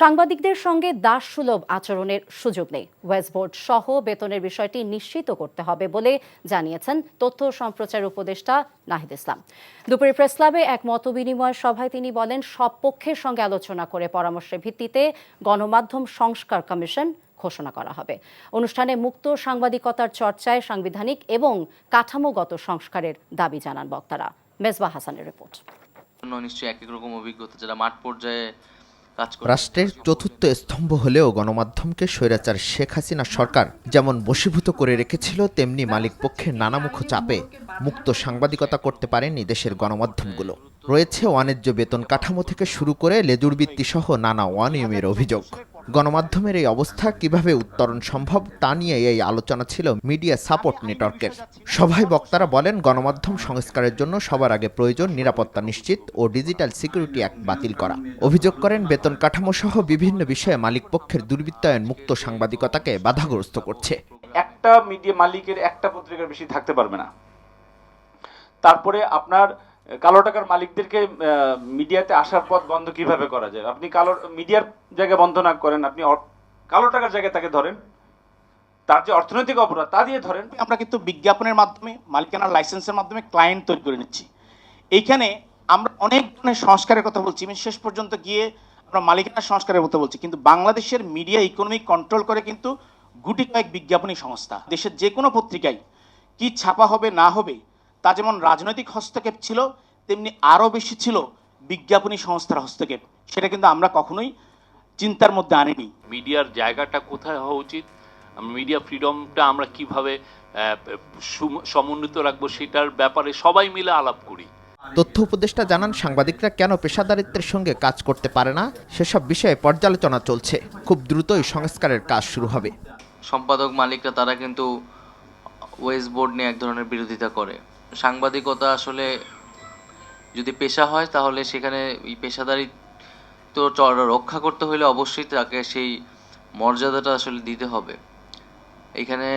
সাংবাদিকদের সঙ্গে দাসসুলভ আচরণের সুযোগ নেই। ওয়েস্ট বোর্ড সহ বেতনের বিষয়টি নিশ্চিত করতে হবে বলে জানিয়েছেন তথ্য সম্প্রচার উপদেষ্টা নাহিদ ইসলাম। দুপুরে প্রেস ক্লাবে এক মতবিনিময় সভায় তিনি বলেন, সব পক্ষের সঙ্গে আলোচনা করে পরামর্শের ভিত্তিতে গণমাধ্যম সংস্কার কমিশন ঘোষণা করা হবে। অনুষ্ঠানে মুক্ত সাংবাদিকতার চর্চায় সাংবিধানিক এবং কাঠামোগত সংস্কারের দাবি জানান বক্তারা। মেজবাহ হাসানের রিপোর্ট। নিশ্চয়ই এক এক রকম অভিজ্ঞতা যারা মাঠ পর্যায়ে রাষ্ট্রের চতুর্থ স্তম্ভ হলেও গণমাধ্যমকে স্বৈরাচার শেখ হাসিনা সরকার যেমন বশীভূত করে রেখেছিল, তেমনি মালিক পক্ষের নানামুখ চাপে মুক্ত সাংবাদিকতা করতে পারেনি দেশের গণমাধ্যমগুলো। রয়েছে অন্যায্য বেতন কাঠামো থেকে শুরু করে লেজুড়বৃত্তি সহ নানা অনিয়মের অভিযোগ। গণমাধ্যমের এই অবস্থা কিভাবে উত্তরণ সম্ভব তা নিয়ে এই আলোচনা ছিল মিডিয়া সাপোর্ট নেটওয়ার্কের। সভায় বক্তারা বলেন, গণমাধ্যম সংস্কারের জন্য সবার আগে প্রয়োজন নিরাপত্তা নিশ্চিত ও ডিজিটাল সিকিউরিটি অ্যাক্ট বাতিল করা। অভিযোগ করেন, বেতন কাঠামো সহ বিভিন্ন বিষয়ে মালিকপক্ষের দুর্বৃত্তায়ন মুক্ত সাংবাদিকতাকে বাধাগ্রস্ত করছে। একটা মিডিয়া মালিকের একটা পত্রিকার বেশি থাকতে পারবে না। তারপরে আপনার কালো টাকার মালিকদেরকে মিডিয়াতে আসার পথ বন্ধ কিভাবে করা যায়? আপনি কালো মিডিয়ার জায়গায় বন্ধ না করেন, আপনি কালো টাকার জায়গায় তাকে ধরেন, তার যে অর্থনৈতিক অপরাধ তা দিয়ে ধরেন। আমরা কিন্তু বিজ্ঞাপনের মাধ্যমে, মালিকানার লাইসেন্সের মাধ্যমে ক্লায়েন্ট তৈরি করে নিচ্ছি। এইখানে আমরা অনেক ধরনের সংস্কারের কথা বলছি, শেষ পর্যন্ত গিয়ে আমরা মালিকানার সংস্কারের কথা বলছি, কিন্তু বাংলাদেশের মিডিয়া ইকোনমি কন্ট্রোল করে কিন্তু গুটি কয়েক বিজ্ঞাপনী সংস্থা। দেশের যে কোনো পত্রিকায় কি ছাপা হবে না হবে তা যেমন রাজনৈতিক হস্তক্ষেপ ছিল, তেমনি আরও বেশি ছিল বিজ্ঞাপনী সংস্থার হস্তক্ষেপ। সেটা কিন্তু আমরা কখনোই চিন্তার মধ্যে আনিনি। মিডিয়ার জায়গাটা কোথায় হওয়া উচিত, মিডিয়া ফ্রিডমটা আমরা কিভাবে সমুন্নত রাখবো, সেটার ব্যাপারে সবাই মিলে আলাপ করি। তথ্য উপদেষ্টা জানান, সাংবাদিকরা কেন পেশাদারিত্বের সঙ্গে কাজ করতে পারে না সেসব বিষয়ে পর্যালোচনা চলছে। খুব দ্রুতই সংস্কারের কাজ শুরু হবে। সম্পাদক মালিকরা তারা কিন্তু ওয়েস্ট বোর্ড নিয়ে এক ধরনের বিরোধিতা করে। সাংবাদিকতা আসলে যদি পেশা হয় তাহলে সেখানে এই পেশাদারিত্ব রক্ষা করতে হলে অবশ্যই তাকে সেই মর্যাদাটা আসলে দিতে হবে। এখানে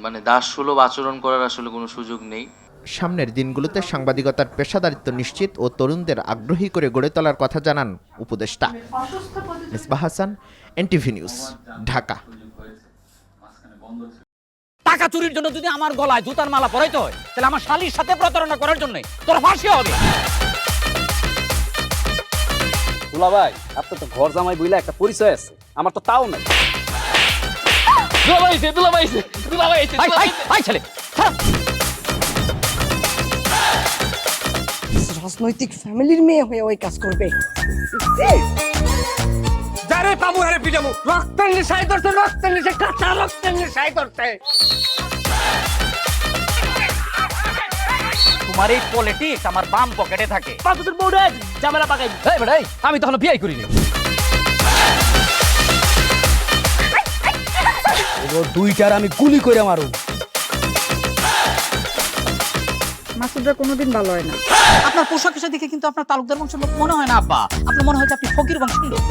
মানে দাসসুলভ আচরণ করার আসলে কোনো সুযোগ নেই। সামনের দিনগুলোতে সাংবাদিকতার পেশাদারিত্ব নিশ্চিত ও তরুণদের আগ্রহী করে গড়ে তোলার কথা জানান উপদেষ্টা। Mezbah Hasan, NTV news, Dhaka. টাকা চুরির জন্য যদি আমার গলায় জুতার মালা পরাইতে হয়, তাহলে আমার শালীর সাথে প্রতারণা করার জন্য তোর ফাঁসি হবে। দুলা ভাই, আপনার তো ঘর জামাই বইলা একটা পরিচয় আছে, আমার তো তাও নাই। রাজনৈতিক ফ্যামিলির মেয়ে হয়ে ওই কাজ করবে। যারে পাবো আরে পিটাবো, রক্তের নেশায় ধরছে, রক্তের নেশায়, কাঁচা রক্তের নেশায় ধরছে। তোমার এই পলিটিক্স আমার বাম পকেটে থাকে। তোদের বউরে ঝামেলা পাকাই। এই বেটাই, আমি তখন বিয়ে করিনি। দুইটার আমি গুলি করে মারু। মাসুদরা কোনোদিন ভালো হয় না। আপনার পোশাক আশাক দেখে কিন্তু আপনার তালুকদার বংশের লোক মনে হয় না আব্বা, আপনার মনে হয় যে আপনি ফকির বংশের লোক।